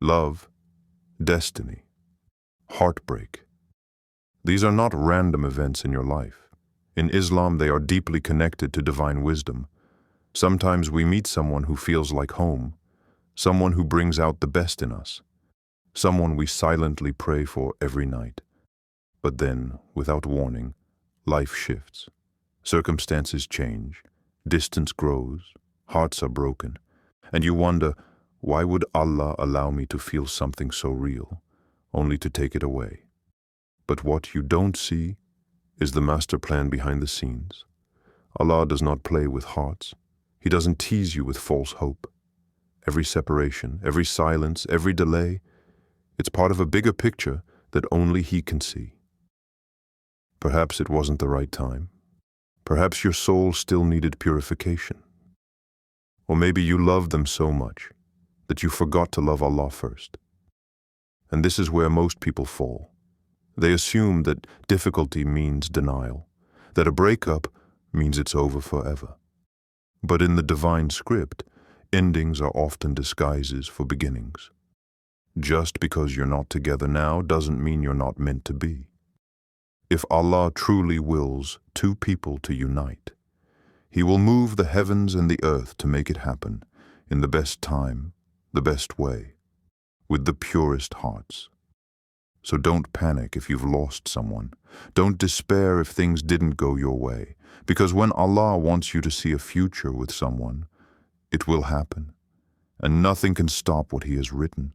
love, destiny, heartbreak. These are not random events in your life. In Islam, they are deeply connected to divine wisdom. Sometimes we meet someone who feels like home, someone who brings out the best in us, someone we silently pray for every night. But then, without warning, life shifts. Circumstances change, distance grows, hearts are broken, and you wonder, why would Allah allow me to feel something so real, only to take it away? But what you don't see is the master plan behind the scenes. Allah does not play with hearts. He doesn't tease you with false hope. Every separation, every silence, every delay, it's part of a bigger picture that only He can see. Perhaps it wasn't the right time. Perhaps your soul still needed purification. Or maybe you loved them so much that you forgot to love Allah first. And this is where most people fall. They assume that difficulty means denial, that a breakup means it's over forever. But in the divine script, endings are often disguises for beginnings. Just because you're not together now doesn't mean you're not meant to be. If Allah truly wills two people to unite, He will move the heavens and the earth to make it happen in the best time, the best way, with the purest hearts. So don't panic if you've lost someone. Don't despair if things didn't go your way, because when Allah wants you to see a future with someone, it will happen, and nothing can stop what He has written.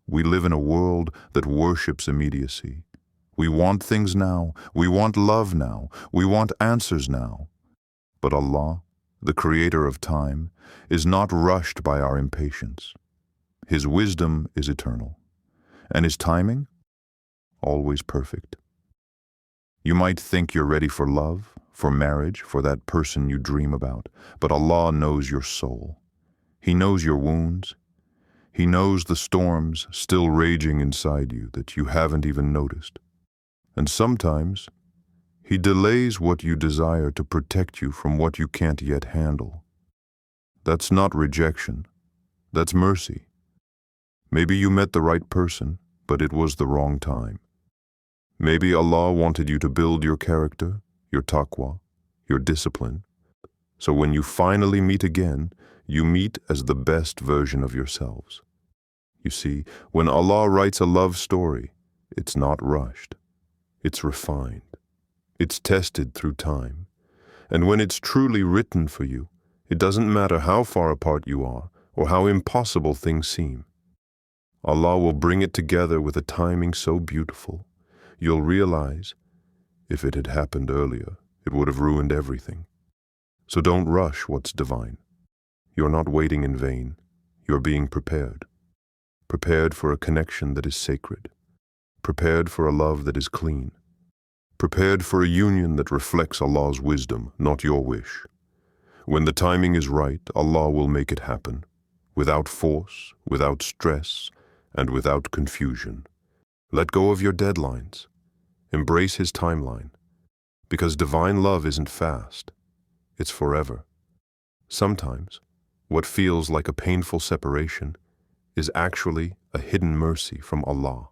We live in a world that worships immediacy. We want things now, we want love now, we want answers now. But Allah, the creator of time, is not rushed by our impatience. His wisdom is eternal, and His timing, always perfect. You might think you're ready for love, for marriage, for that person you dream about, but Allah knows your soul. He knows your wounds. He knows the storms still raging inside you that you haven't even noticed. And sometimes, He delays what you desire to protect you from what you can't yet handle. That's not rejection. That's mercy. Maybe you met the right person, but it was the wrong time. Maybe Allah wanted you to build your character, your taqwa, your discipline, so when you finally meet again, you meet as the best version of yourselves. You see, when Allah writes a love story, it's not rushed. It's refined. It's tested through time. And when it's truly written for you, it doesn't matter how far apart you are or how impossible things seem. Allah will bring it together with a timing so beautiful, you'll realize, if it had happened earlier, it would have ruined everything. So don't rush what's divine. You're not waiting in vain. You're being prepared. Prepared for a connection that is sacred. Prepared for a love that is clean. Prepared for a union that reflects Allah's wisdom, not your wish. When the timing is right, Allah will make it happen, without force, without stress, and without confusion. Let go of your deadlines. Embrace His timeline. Because divine love isn't fast. It's forever. Sometimes, what feels like a painful separation is actually a hidden mercy from Allah.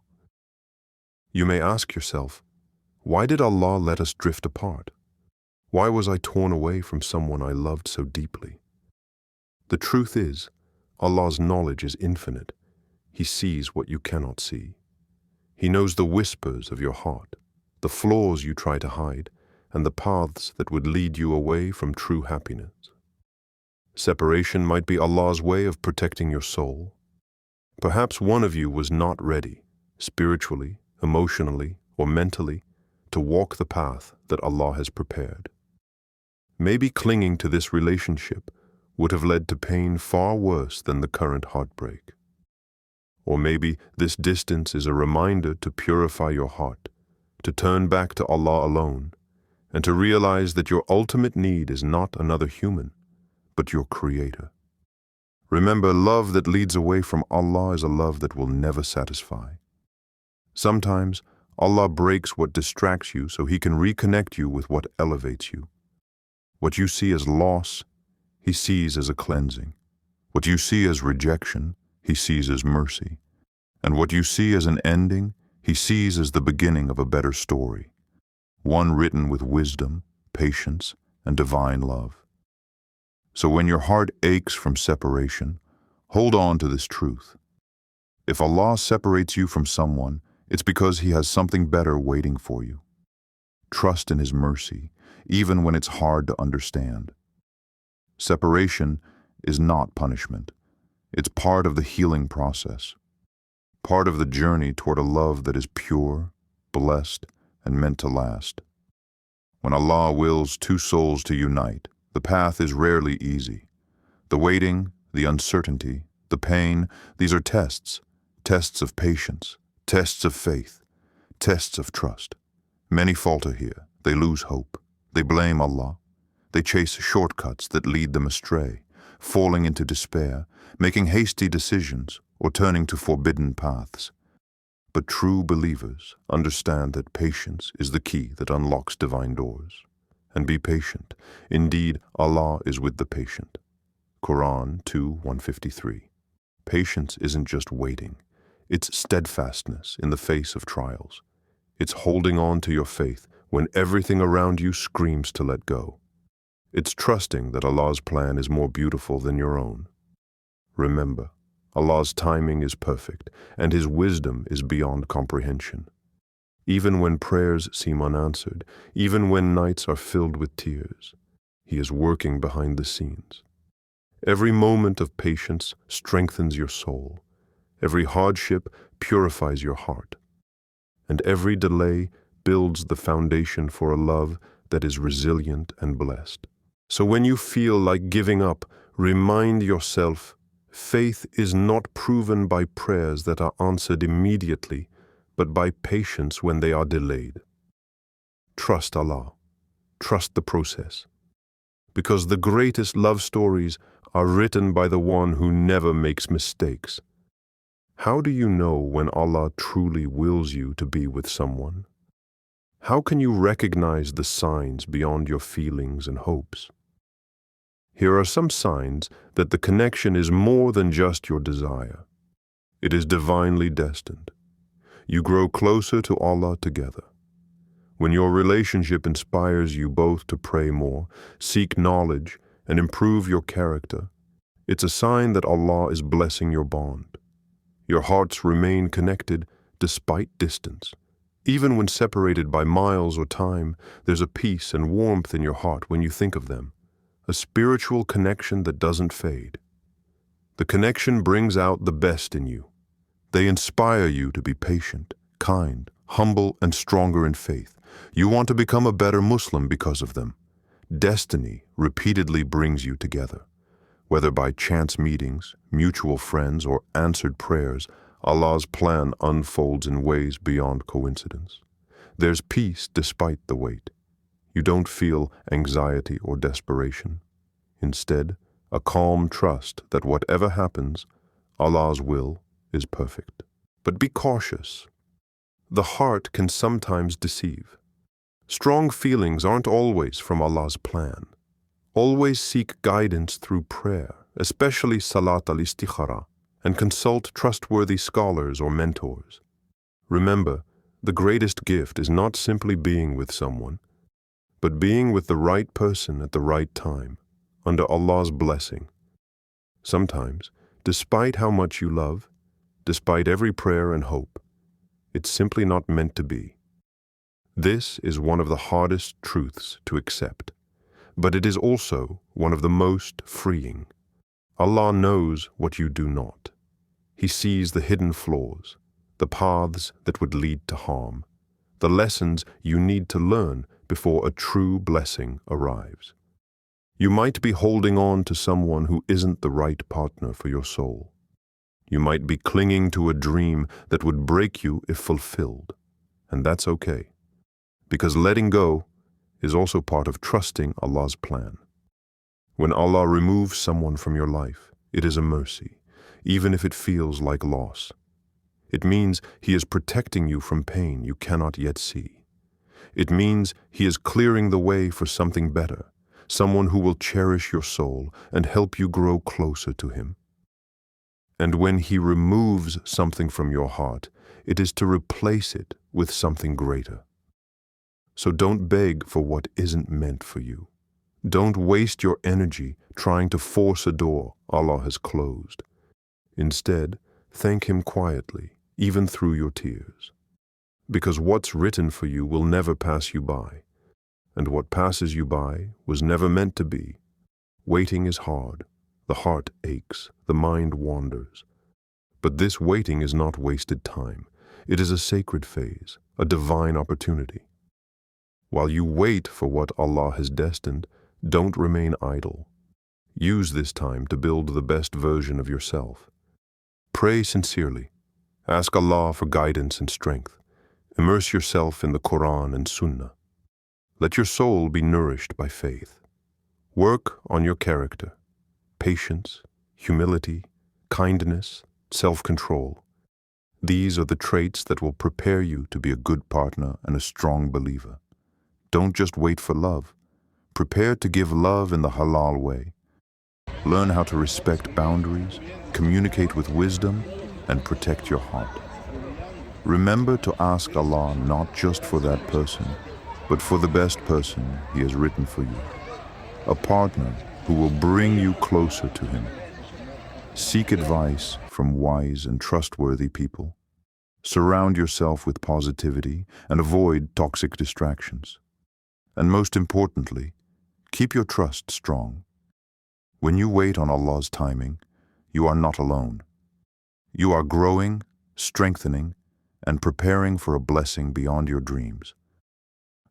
You may ask yourself, why did Allah let us drift apart? Why was I torn away from someone I loved so deeply? The truth is, Allah's knowledge is infinite. He sees what you cannot see. He knows the whispers of your heart, the flaws you try to hide, and the paths that would lead you away from true happiness. Separation might be Allah's way of protecting your soul. Perhaps one of you was not ready, spiritually, emotionally, or mentally, to walk the path that Allah has prepared. Maybe clinging to this relationship would have led to pain far worse than the current heartbreak. Or maybe this distance is a reminder to purify your heart, to turn back to Allah alone, and to realize that your ultimate need is not another human, but your Creator. Remember, love that leads away from Allah is a love that will never satisfy. Sometimes, Allah breaks what distracts you so He can reconnect you with what elevates you. What you see as loss, He sees as a cleansing. What you see as rejection, He sees as mercy. And what you see as an ending, he sees as the beginning of a better story, one written with wisdom, patience, and divine love. So when your heart aches from separation, hold on to this truth. If Allah separates you from someone, it's because He has something better waiting for you. Trust in His mercy, even when it's hard to understand. Separation is not punishment. It's part of the healing process, part of the journey toward a love that is pure, blessed, and meant to last. When Allah wills two souls to unite, the path is rarely easy. The waiting, the uncertainty, the pain, these are tests of patience, tests of faith, tests of trust. Many falter here. They lose hope. They blame Allah. They chase shortcuts that lead them astray, falling into despair, making hasty decisions, or turning to forbidden paths. But true believers understand that patience is the key that unlocks divine doors. And be patient. Indeed, Allah is with the patient. Quran 2:153. Patience isn't just waiting. It's steadfastness in the face of trials. It's holding on to your faith when everything around you screams to let go. It's trusting that Allah's plan is more beautiful than your own. Remember, Allah's timing is perfect, and His wisdom is beyond comprehension. Even when prayers seem unanswered, even when nights are filled with tears, He is working behind the scenes. Every moment of patience strengthens your soul. Every hardship purifies your heart. And every delay builds the foundation for a love that is resilient and blessed. So when you feel like giving up, remind yourself, faith is not proven by prayers that are answered immediately, but by patience when they are delayed. Trust Allah. Trust the process. Because the greatest love stories are written by the one who never makes mistakes. How do you know when Allah truly wills you to be with someone? How can you recognize the signs beyond your feelings and hopes? Here are some signs that the connection is more than just your desire. It is divinely destined. You grow closer to Allah together. When your relationship inspires you both to pray more, seek knowledge, and improve your character, it's a sign that Allah is blessing your bond. Your hearts remain connected despite distance. Even when separated by miles or time, there's a peace and warmth in your heart when you think of them, a spiritual connection that doesn't fade. The connection brings out the best in you. They inspire you to be patient, kind, humble, and stronger in faith. You want to become a better Muslim because of them. Destiny repeatedly brings you together. Whether by chance meetings, mutual friends, or answered prayers, Allah's plan unfolds in ways beyond coincidence. There's peace despite the wait. You don't feel anxiety or desperation. Instead, a calm trust that whatever happens, Allah's will is perfect. But be cautious. The heart can sometimes deceive. Strong feelings aren't always from Allah's plan. Always seek guidance through prayer, especially Salat al-Istikhara, and consult trustworthy scholars or mentors. Remember, the greatest gift is not simply being with someone, but being with the right person at the right time, under Allah's blessing. Sometimes, despite how much you love, despite every prayer and hope, it's simply not meant to be. This is one of the hardest truths to accept, but it is also one of the most freeing. Allah knows what you do not. He sees the hidden flaws, the paths that would lead to harm, the lessons you need to learn before a true blessing arrives. You might be holding on to someone who isn't the right partner for your soul. You might be clinging to a dream that would break you if fulfilled, and that's okay, because letting go is also part of trusting Allah's plan. When Allah removes someone from your life, it is a mercy, even if it feels like loss. It means He is protecting you from pain you cannot yet see. It means He is clearing the way for something better, someone who will cherish your soul and help you grow closer to Him. And when He removes something from your heart, it is to replace it with something greater. So don't beg for what isn't meant for you. Don't waste your energy trying to force a door Allah has closed. Instead, thank Him quietly, even through your tears. Because what's written for you will never pass you by, and what passes you by was never meant to be. Waiting is hard, the heart aches, the mind wanders. But this waiting is not wasted time. It is a sacred phase, a divine opportunity. While you wait for what Allah has destined, don't remain idle. Use this time to build the best version of yourself. Pray sincerely. Ask Allah for guidance and strength. Immerse yourself in the Quran and Sunnah. Let your soul be nourished by faith. Work on your character, patience, humility, kindness, self-control. These are the traits that will prepare you to be a good partner and a strong believer. Don't just wait for love. Prepare to give love in the halal way. Learn how to respect boundaries, communicate with wisdom, and protect your heart. Remember to ask Allah not just for that person, but for the best person He has written for you. A partner who will bring you closer to Him. Seek advice from wise and trustworthy people. Surround yourself with positivity and avoid toxic distractions. And most importantly, keep your trust strong. When you wait on Allah's timing, you are not alone. You are growing, strengthening, and preparing for a blessing beyond your dreams.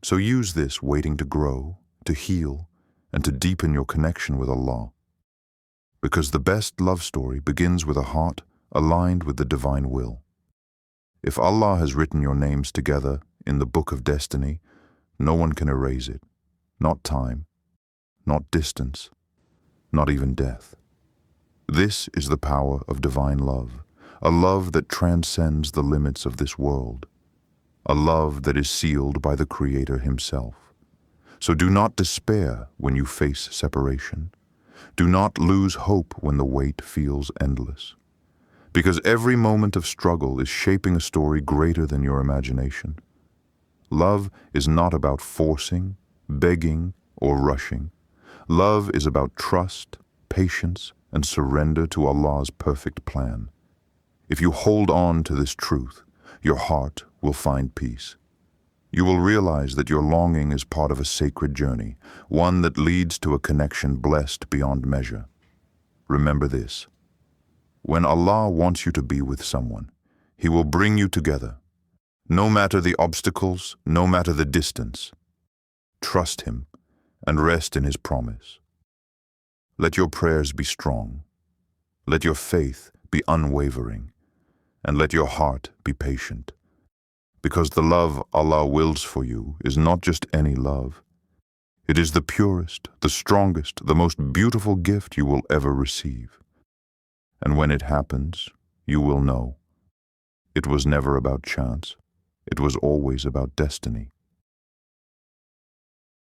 So use this waiting to grow, to heal, and to deepen your connection with Allah. Because the best love story begins with a heart aligned with the divine will. If Allah has written your names together in the book of destiny, no one can erase it. Not time, not distance, not even death. This is the power of divine love, a love that transcends the limits of this world, a love that is sealed by the Creator Himself. So do not despair when you face separation. Do not lose hope when the wait feels endless. Because every moment of struggle is shaping a story greater than your imagination. Love is not about forcing, begging, or rushing. Love is about trust, patience, and surrender to Allah's perfect plan. If you hold on to this truth, your heart will find peace. You will realize that your longing is part of a sacred journey, one that leads to a connection blessed beyond measure. Remember this: when Allah wants you to be with someone, He will bring you together. No matter the obstacles, no matter the distance. Trust Him and rest in His promise. Let your prayers be strong. Let your faith be unwavering. And let your heart be patient. Because the love Allah wills for you is not just any love. It is the purest, the strongest, the most beautiful gift you will ever receive. And when it happens, you will know. It was never about chance. It was always about destiny.